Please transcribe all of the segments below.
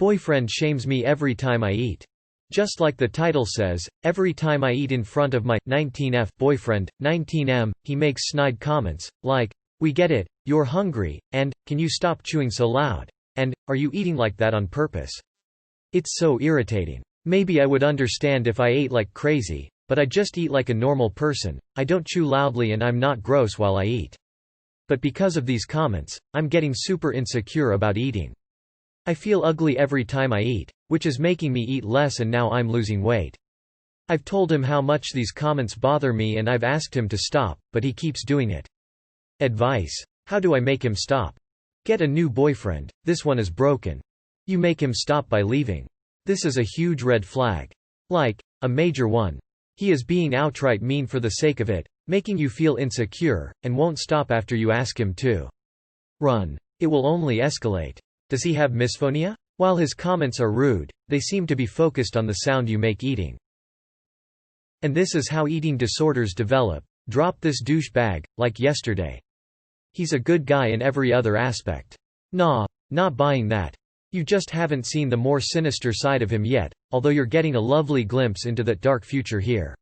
boyfriend shames me every time I eat. Just like the title says, every time I eat in front of my 19F boyfriend, 19M, he makes snide comments, like, "We get it, you're hungry," and, "Can you stop chewing so loud?" and, "Are you eating like that on purpose?" It's so irritating. Maybe I would understand if I ate like crazy, but I just eat like a normal person, I don't chew loudly and I'm not gross while I eat. But because of these comments, I'm getting super insecure about eating. I feel ugly every time I eat, which is making me eat less, and now I'm losing weight. I've told him how much these comments bother me and I've asked him to stop, but he keeps doing it. Advice: how do I make him stop? Get a new boyfriend, this one is broken. You make him stop by leaving. This is a huge red flag. Like, a major one. He is being outright mean for the sake of it, making you feel insecure, and won't stop after you ask him to. Run. It will only escalate. Does he have misophonia? While his comments are rude, they seem to be focused on the sound you make eating. And this is how eating disorders develop. Drop this douchebag, like yesterday. He's a good guy in every other aspect. Nah, not buying that. You just haven't seen the more sinister side of him yet, although you're getting a lovely glimpse into that dark future here.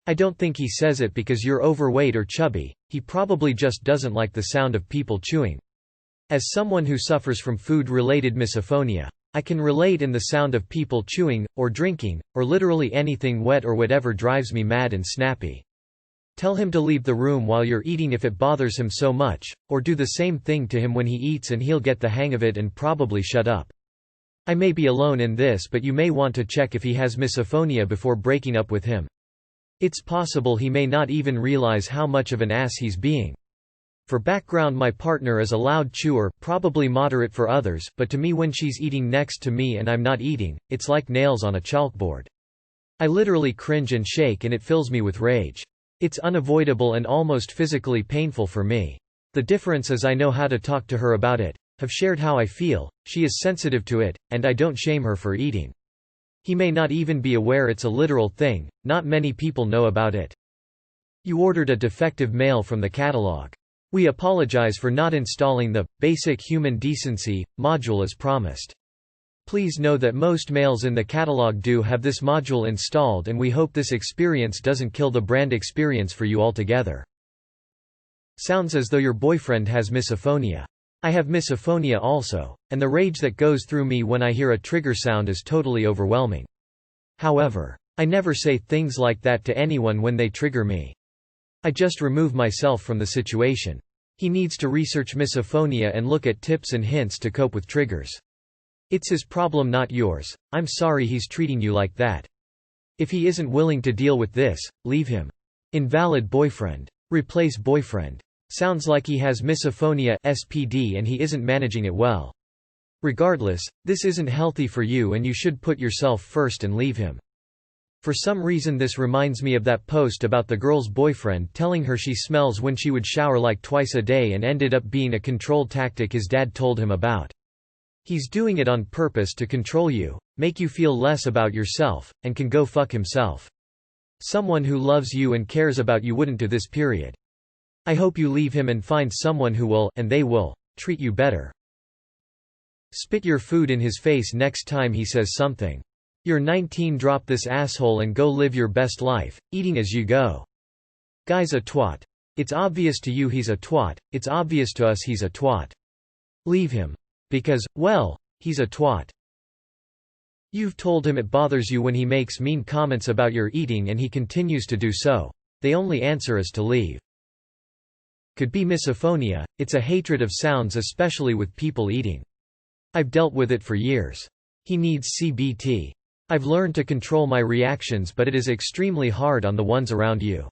I don't think he says it because you're overweight or chubby, he probably just doesn't like the sound of people chewing. As someone who suffers from food-related misophonia, I can relate, in the sound of people chewing, or drinking, or literally anything wet or whatever drives me mad and snappy. Tell him to leave the room while you're eating if it bothers him so much, or do the same thing to him when he eats and he'll get the hang of it and probably shut up. I may be alone in this, but you may want to check if he has misophonia before breaking up with him. It's possible he may not even realize how much of an ass he's being. For background, my partner is a loud chewer, probably moderate for others, but to me when she's eating next to me and I'm not eating, it's like nails on a chalkboard. I literally cringe and shake and it fills me with rage. It's unavoidable and almost physically painful for me. The difference is I know how to talk to her about it, have shared how I feel, she is sensitive to it, and I don't shame her for eating. He may not even be aware it's a literal thing, not many people know about it. You ordered a defective mail from the catalog. We apologize for not installing the Basic Human Decency module as promised. Please know that most mails in the catalog do have this module installed, and we hope this experience doesn't kill the brand experience for you altogether. Sounds as though your boyfriend has misophonia. I have misophonia also, and the rage that goes through me when I hear a trigger sound is totally overwhelming. However, I never say things like that to anyone when they trigger me. I just remove myself from the situation. He needs to research misophonia and look at tips and hints to cope with triggers. It's his problem, not yours. I'm sorry he's treating you like that. If he isn't willing to deal with this, leave him. Invalid boyfriend. Replace boyfriend. Sounds like he has misophonia (SPD) and he isn't managing it well. Regardless, this isn't healthy for you and you should put yourself first and leave him. For some reason this reminds me of that post about the girl's boyfriend telling her she smells when she would shower like twice a day, and ended up being a control tactic his dad told him about. He's doing it on purpose to control you, make you feel less about yourself, and can go fuck himself. Someone who loves you and cares about you wouldn't do this, period. I hope you leave him and find someone who will, and they will, treat you better. Spit your food in his face next time he says something. You're 19, drop this asshole and go live your best life, eating as you go. Guy's a twat. It's obvious to you he's a twat, it's obvious to us he's a twat. Leave him. Because, well, he's a twat. You've told him it bothers you when he makes mean comments about your eating and he continues to do so. The only answer is to leave. Could be misophonia, it's a hatred of sounds, especially with people eating. I've dealt with it for years. He needs CBT. I've learned to control my reactions, but it is extremely hard on the ones around you.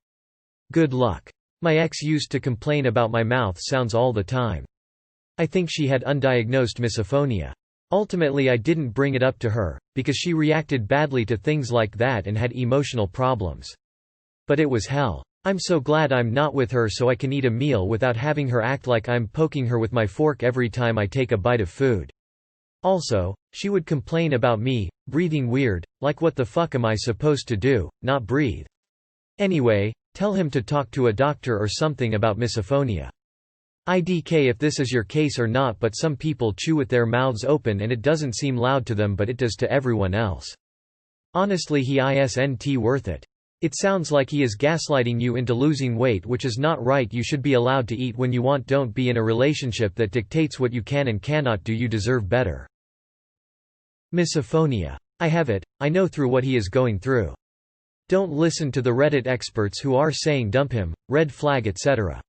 Good luck. My ex used to complain about my mouth sounds all the time. I think she had undiagnosed misophonia. Ultimately I didn't bring it up to her, because she reacted badly to things like that and had emotional problems. But it was hell. I'm so glad I'm not with her so I can eat a meal without having her act like I'm poking her with my fork every time I take a bite of food. Also, she would complain about me breathing weird, like what the fuck am I supposed to do, not breathe? Anyway, tell him to talk to a doctor or something about misophonia. IDK if this is your case or not, but some people chew with their mouths open and it doesn't seem loud to them, but it does to everyone else. Honestly, he isn't worth it. It sounds like he is gaslighting you into losing weight, which is not right. You should be allowed to eat when you want. Don't be in a relationship that dictates what you can and cannot do. You deserve better. Misophonia. I have it, I know through what he is going through. Don't listen to the Reddit experts who are saying dump him, red flag, etc.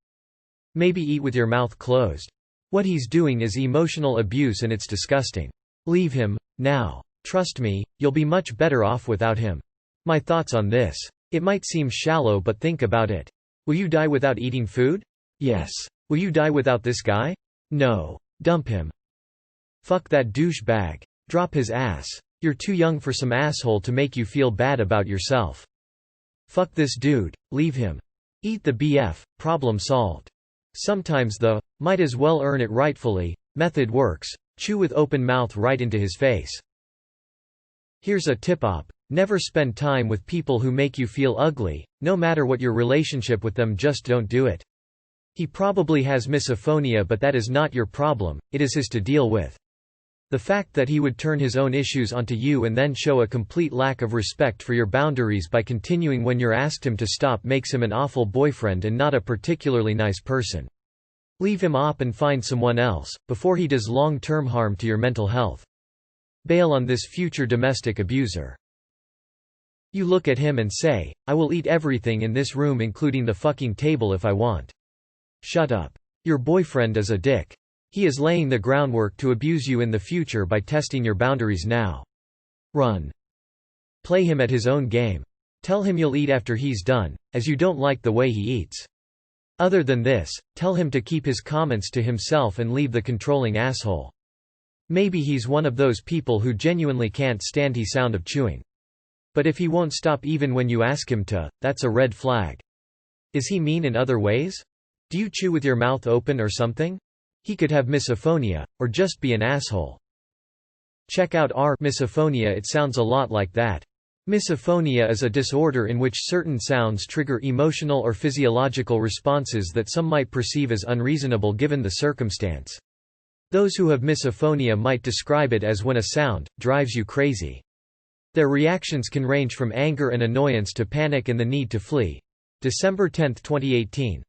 Maybe eat with your mouth closed. What he's doing is emotional abuse and it's disgusting. Leave him, now. Trust me, you'll be much better off without him. My thoughts on this. It might seem shallow, but think about it. Will you die without eating food? Yes. Will you die without this guy? No. Dump him. Fuck that douchebag. Drop his ass. You're too young for some asshole to make you feel bad about yourself. Fuck this dude. Leave him. Eat the BF. Problem solved. Sometimes though, might as well earn it rightfully. Method works. Chew with open mouth right into his face. Here's a tip-op. Never spend time with people who make you feel ugly. No matter what your relationship with them, just don't do it. He probably has misophonia, but that is not your problem, it is his to deal with. The fact that he would turn his own issues onto you and then show a complete lack of respect for your boundaries by continuing when you're asked him to stop makes him an awful boyfriend and not a particularly nice person. Leave him op and find someone else, before he does long-term harm to your mental health. Bail on this future domestic abuser. You look at him and say, I will eat everything in this room including the fucking table if I want. Shut up. Your boyfriend is a dick. He is laying the groundwork to abuse you in the future by testing your boundaries now. Run. Play him at his own game. Tell him you'll eat after he's done, as you don't like the way he eats. Other than this, tell him to keep his comments to himself and leave the controlling asshole. Maybe he's one of those people who genuinely can't stand the sound of chewing. But if he won't stop even when you ask him to, that's a red flag. Is he mean in other ways? Do you chew with your mouth open or something? He could have misophonia, or just be an asshole. Check out misophonia. It sounds a lot like that. Misophonia is a disorder in which certain sounds trigger emotional or physiological responses that some might perceive as unreasonable given the circumstance. Those who have misophonia might describe it as when a sound drives you crazy. Their reactions can range from anger and annoyance to panic and the need to flee. December 10, 2018.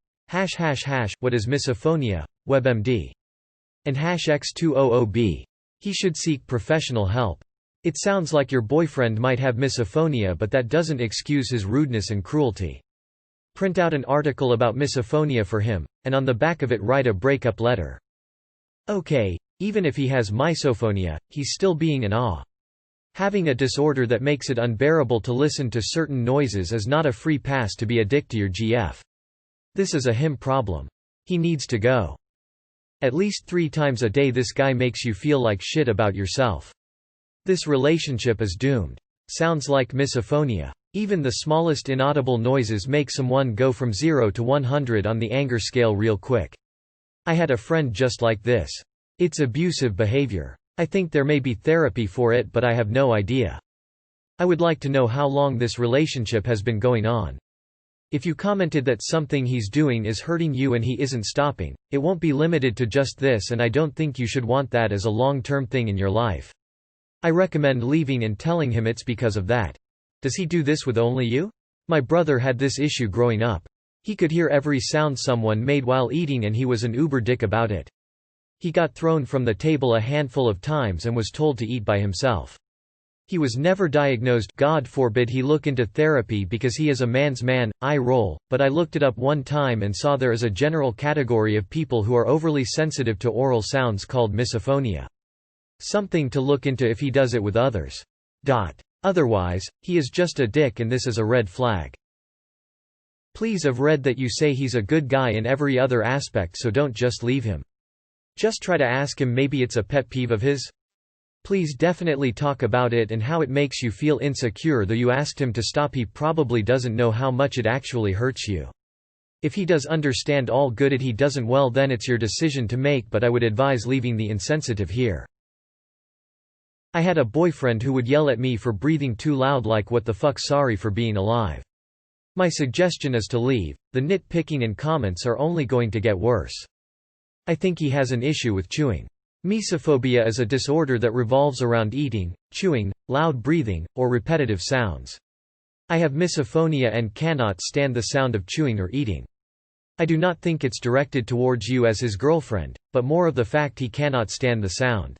What is misophonia? WebMD. And #X200B. He should seek professional help. It sounds like your boyfriend might have misophonia, but that doesn't excuse his rudeness and cruelty. Print out an article about misophonia for him, and on the back of it write a breakup letter. Okay, even if he has misophonia, he's still being an aw. Having a disorder that makes it unbearable to listen to certain noises is not a free pass to be a dick to your GF. This is a him problem. He needs to go. At least 3 times a day this guy makes you feel like shit about yourself. This relationship is doomed. Sounds like misophonia. Even the smallest inaudible noises make someone go from 0 to 100 on the anger scale real quick. I had a friend just like this. It's abusive behavior. I think there may be therapy for it, but I have no idea. I would like to know how long this relationship has been going on. If you commented that something he's doing is hurting you and he isn't stopping, it won't be limited to just this, and I don't think you should want that as a long-term thing in your life. I recommend leaving and telling him it's because of that. Does he do this with only you? My brother had this issue growing up. He could hear every sound someone made while eating and he was an uber dick about it. He got thrown from the table a handful of times and was told to eat by himself. He was never diagnosed. God forbid he look into therapy because he is a man's man. I roll, but I looked it up one time and saw there is a general category of people who are overly sensitive to oral sounds called misophonia. Something to look into if he does it with others. Otherwise, he is just a dick and this is a red flag. Please, I've read that you say he's a good guy in every other aspect, so don't just leave him. Just try to ask him, maybe it's a pet peeve of his? Please definitely talk about it and how it makes you feel insecure. Though you asked him to stop, he probably doesn't know how much it actually hurts you. If he does understand, all good. If he doesn't, well then it's your decision to make, but I would advise leaving the insensitive here. I had a boyfriend who would yell at me for breathing too loud, like what the fuck, sorry for being alive. My suggestion is to leave. The nitpicking and comments are only going to get worse. I think he has an issue with chewing. Mesophobia is a disorder that revolves around eating, chewing, loud breathing, or repetitive sounds. I have misophonia and cannot stand the sound of chewing or eating. I do not think it's directed towards you as his girlfriend, but more of the fact he cannot stand the sound.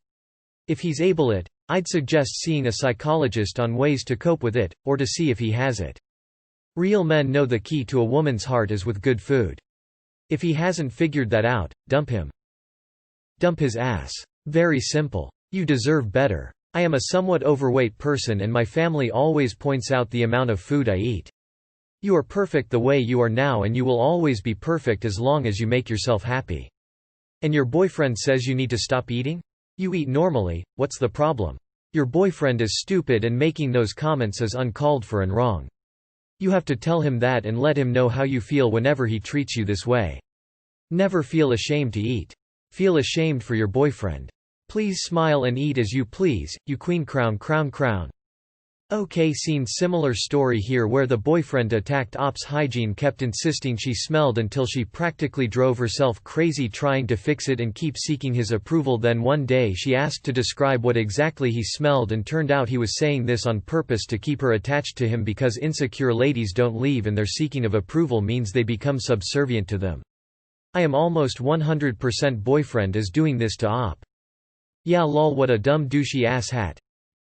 If he's able it, I'd suggest seeing a psychologist on ways to cope with it, or to see if he has it. Real men know the key to a woman's heart is with good food. If he hasn't figured that out, dump him. Dump his ass. Very simple. You deserve better. I am a somewhat overweight person and my family always points out the amount of food I eat. You are perfect the way you are now and you will always be perfect as long as you make yourself happy. And your boyfriend says you need to stop eating? You eat normally, what's the problem? Your boyfriend is stupid and making those comments is uncalled for and wrong. You have to tell him that and let him know how you feel whenever he treats you this way. Never feel ashamed to eat. Feel ashamed for your boyfriend. Please smile and eat as you please, you queen crown crown crown. OK scene similar story here where the boyfriend attacked ops hygiene kept insisting she smelled until she practically drove herself crazy trying to fix it and keep seeking his approval. Then one day she asked to describe what exactly he smelled and turned out he was saying this on purpose to keep her attached to him because insecure ladies don't leave and their seeking of approval means they become subservient to them. I am almost 100% boyfriend is doing this to op. Yeah lol what a dumb douchey ass hat.